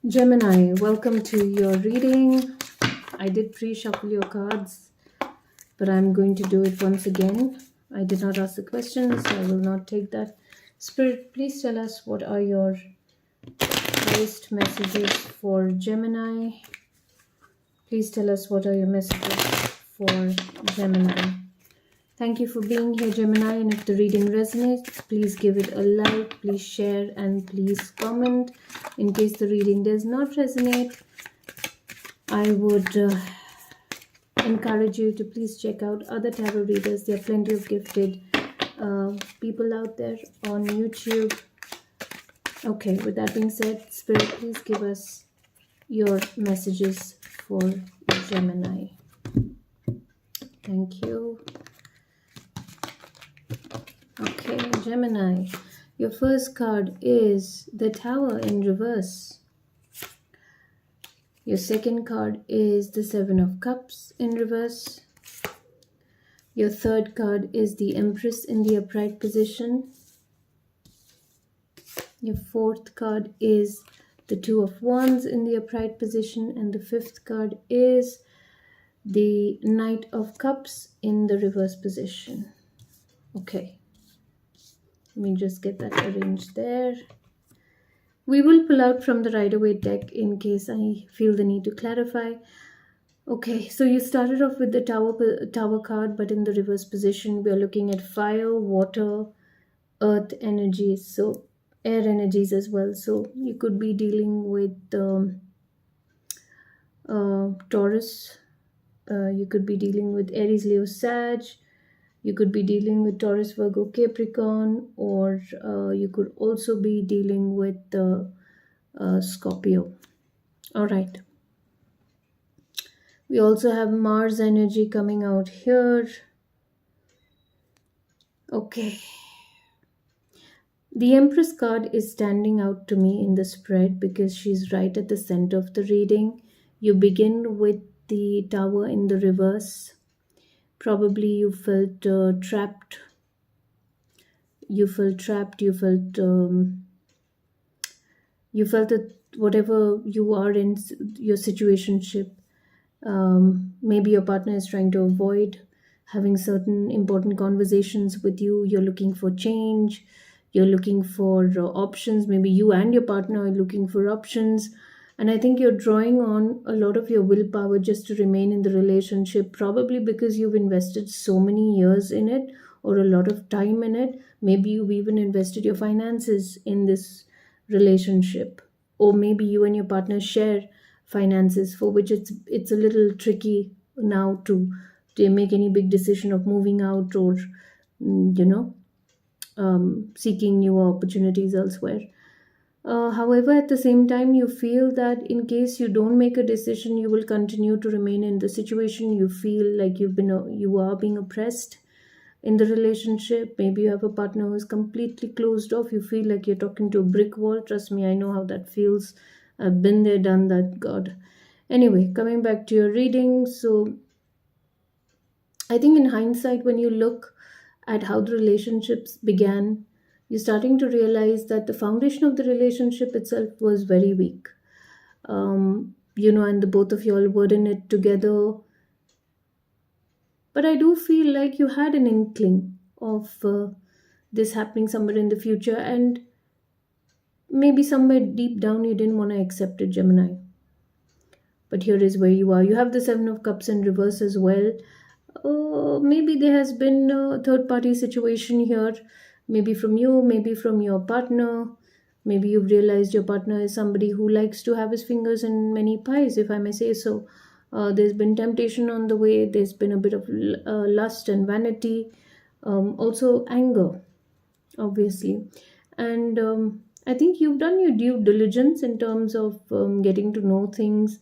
Gemini, welcome to your reading. I did pre shuffle your cards, but I'm going to do it once again. I did not ask the questions, so I will not take that. Spirit, please tell us what are your highest messages for Gemini. Please tell us what are your messages for Gemini. Thank you for being here, Gemini. And if the reading resonates, please give it a like, please share, and please comment. In case the reading does not resonate, I would encourage you to please check out other tarot readers. There are plenty of gifted people out there on YouTube. Okay, with that being said, Spirit, please give us your messages for Gemini. Thank you. Okay, Gemini, your first card is the Tower in reverse. Your second card is the Seven of Cups in reverse. Your third card is the Empress in the upright position. Your fourth card is the Two of Wands in the upright position. And the fifth card is the Knight of Cups in the reverse position. Okay. Let me just get that arranged there. We will pull out from the Rider-Waite deck in case I feel the need to clarify. Okay, so you started off with the tower card, but in the reverse position, we are looking at fire, water, earth energies, so air energies as well. So you could be dealing with Taurus. You could be dealing with Aries, Leo, Sag. You could be dealing with Taurus, Virgo, Capricorn, or you could also be dealing with Scorpio. All right. We also have Mars energy coming out here. Okay. The Empress card is standing out to me in the spread because she's right at the center of the reading. You begin with the Tower in the reverse. Probably you felt trapped. You felt trapped. You felt that whatever you are in your situationship, maybe your partner is trying to avoid having certain important conversations with you. You're looking for change. You're looking for options. Maybe you and your partner are looking for options. And I think you're drawing on a lot of your willpower just to remain in the relationship, probably because you've invested so many years in it or a lot of time in it. Maybe you've even invested your finances in this relationship. Or maybe you and your partner share finances, for which it's a little tricky now to make any big decision of moving out or seeking new opportunities elsewhere. However, at the same time, you feel that in case you don't make a decision, you will continue to remain in the situation. You feel like you are being oppressed in the relationship. Maybe you have a partner who is completely closed off. You feel like you're talking to a brick wall. Trust me, I know how that feels. I've been there, done that. God. Anyway, coming back to your reading, so I think in hindsight, when you look at how the relationships began, you're starting to realize that the foundation of the relationship itself was very weak. And the both of you all were in it together. But I do feel like you had an inkling of this happening somewhere in the future, and maybe somewhere deep down you didn't want to accept it, Gemini. But here is where you are. You have the Seven of Cups in reverse as well. Maybe there has been a third party situation here, maybe from you, maybe from your partner. Maybe you've realized your partner is somebody who likes to have his fingers in many pies, if I may say so. There's been temptation on the way, there's been a bit of lust and vanity, also anger, obviously. And I think you've done your due diligence in terms of getting to know things.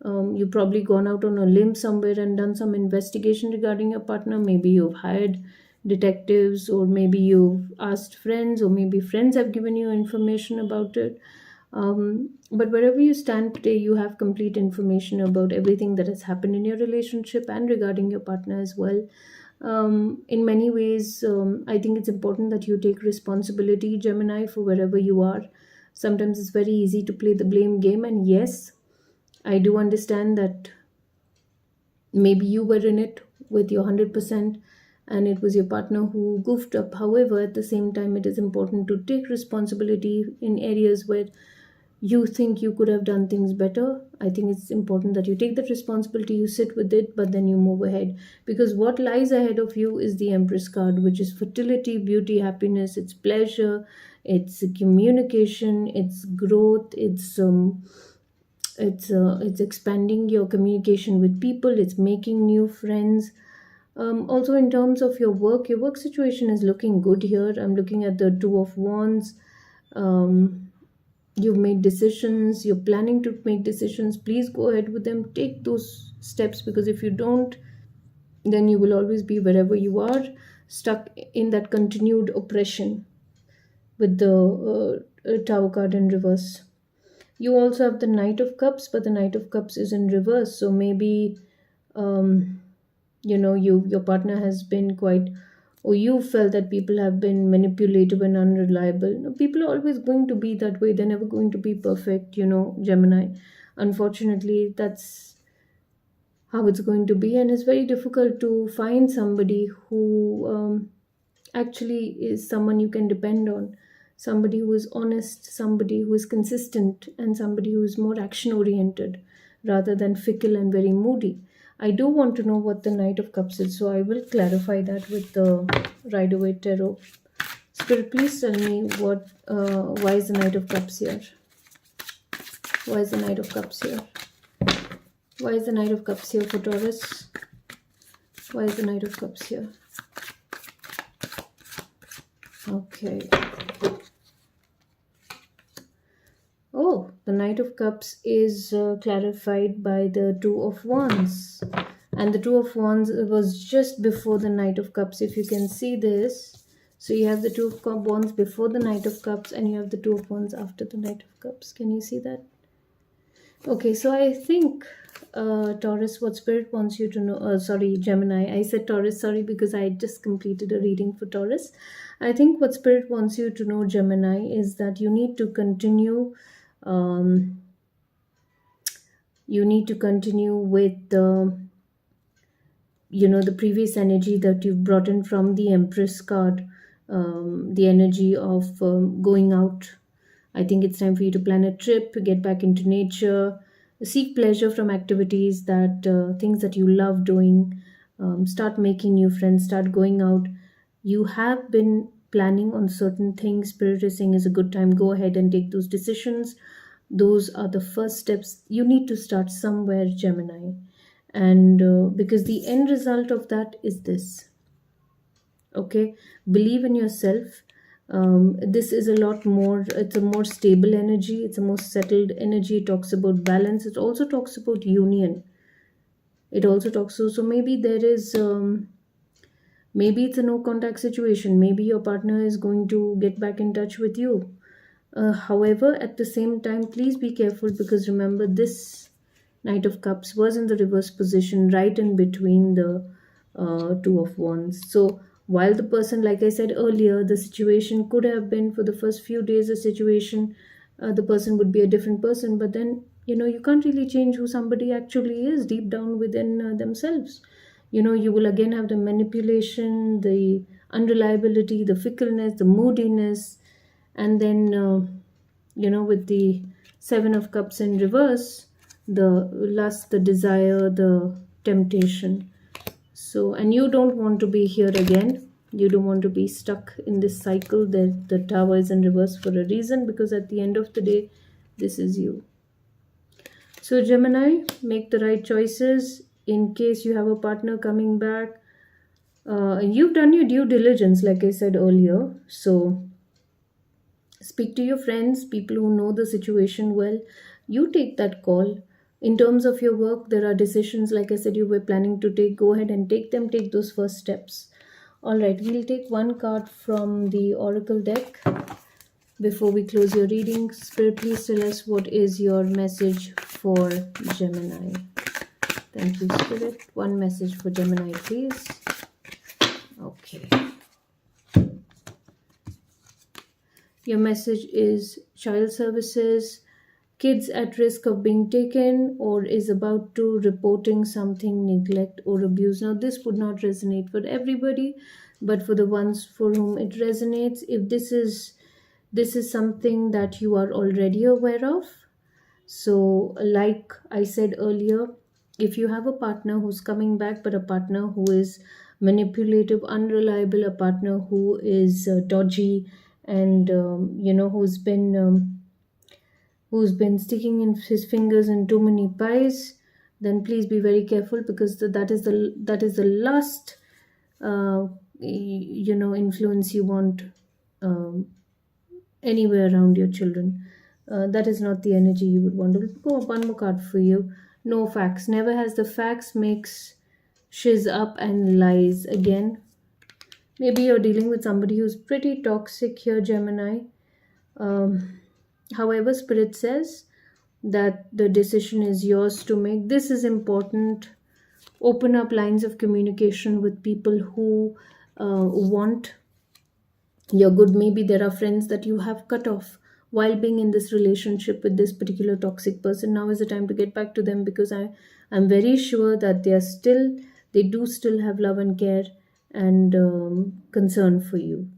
You've probably gone out on a limb somewhere and done some investigation regarding your partner. Maybe you've hired detectives, or maybe you've asked friends, or maybe friends have given you information about it. But wherever you stand today, you have complete information about everything that has happened in your relationship and regarding your partner as well. In many ways, I think it's important that you take responsibility, Gemini, for wherever you are. Sometimes it's very easy to play the blame game, and yes, I do understand that maybe you were in it with your 100% and it was your partner who goofed up. However, at the same time, it is important to take responsibility in areas where you think you could have done things better. I think it's important that you take that responsibility, you sit with it, but then you move ahead, because what lies ahead of you is the Empress card, which is fertility, beauty, happiness, it's pleasure, it's communication, it's growth, it's expanding your communication with people, it's making new friends. Also, in terms of your work situation is looking good here. I'm looking at the Two of Wands. um, you've made decisions, you're planning to make decisions. Please go ahead with them, take those steps, because if you don't, then you will always be wherever you are, stuck in that continued oppression with the Tower card in reverse. You also have the Knight of Cups, but the Knight of Cups is in reverse. So maybe, um, your partner has been quite, or you felt that people have been manipulative and unreliable. No, people are always going to be that way. They're never going to be perfect, Gemini. Unfortunately, that's how it's going to be, and it's very difficult to find somebody who actually is someone you can depend on, somebody who is honest, somebody who is consistent, and somebody who is more action oriented rather than fickle and very moody. I do want to know what the Knight of Cups is, so I will clarify that with the Rider Waite Tarot. Spirit, please tell me why is the Knight of Cups here? Why is the Knight of Cups here? Why is the Knight of Cups here for Taurus? Why is the Knight of Cups here? Okay. Oh, the Knight of Cups is clarified by the Two of Wands. And the Two of Wands was just before the Knight of Cups, if you can see this. So you have the Two of Wands before the Knight of Cups, and you have the Two of Wands after the Knight of Cups. Can you see that? Okay, so I think, Taurus, what Spirit wants you to know, sorry, Gemini, I said Taurus, sorry, because I just completed a reading for Taurus. I think what Spirit wants you to know, Gemini, is that you need to continue, um, with the previous energy that you've brought in from the Empress card, the energy of going out. I think it's time for you to plan a trip, get back into nature, seek pleasure from activities things that you love doing, start making new friends, start going out. You have been planning on certain things. Spirit is saying is a good time. Go ahead and take those decisions. Those are the first steps. You need to start somewhere, Gemini. And because the end result of that is this. Okay, believe in yourself. This is a lot more, it's a more stable energy, it's a more settled energy. It talks about balance, it also talks about union. It also talks, so maybe there is, maybe it's a no contact situation, maybe your partner is going to get back in touch with you. However, at the same time, please be careful, because remember, this Knight of Cups was in the reverse position, right in between the Two of Wands. So, while the person, like I said earlier, the situation could have been for the first few days, a situation, the person would be a different person, but then, you can't really change who somebody actually is deep down within themselves. You will again have the manipulation, the unreliability, the fickleness, the moodiness, and then with the Seven of Cups in reverse, the lust, the desire, the temptation. So, and you don't want to be here again, you don't want to be stuck in this cycle. That the Tower is in reverse for a reason, because at the end of the day, this is you. So, Gemini, make the right choices in case you have a partner coming back. You've done your due diligence, like I said earlier. So, speak to your friends, people who know the situation well. You take that call. In terms of your work, there are decisions, like I said, you were planning to take. Go ahead and take them, take those first steps. All right, we'll take one card from the Oracle deck before we close your reading. Spirit, please tell us what is your message for Gemini. Thank you, Spirit. One message for Gemini, please. Okay. Your message is child services, kids at risk of being taken, or is about to reporting something neglect or abuse. Now, this would not resonate for everybody, but for the ones for whom it resonates, if this is something that you are already aware of. So, like I said earlier, if you have a partner who's coming back, but a partner who is manipulative, unreliable, a partner who is dodgy, and who's been sticking in his fingers in too many pies, then please be very careful, because that is the last uh, influence you want um, anywhere around your children. That is not the energy you would want. To go up one more card for you. No facts. Never has the facts, makes shiz up and lies again. Maybe you're dealing with somebody who's pretty toxic here, Gemini. Um, However, Spirit says that the decision is yours to make. This is important. Open up lines of communication with people who want your good. Maybe there are friends that you have cut off while being in this relationship with this particular toxic person. Now is the time to get back to them, because I'm very sure that they do still have love and care and concern for you.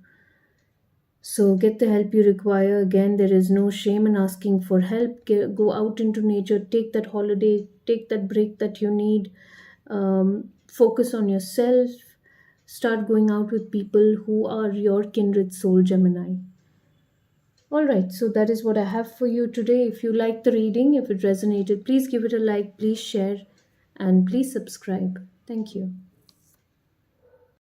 So get the help you require. Again, there is no shame in asking for help. Go out into nature, take that holiday, take that break that you need. Focus on yourself. Start going out with people who are your kindred soul, Gemini. All right, so that is what I have for you today. If you liked the reading, if it resonated, please give it a like, please share, and please subscribe. Thank you.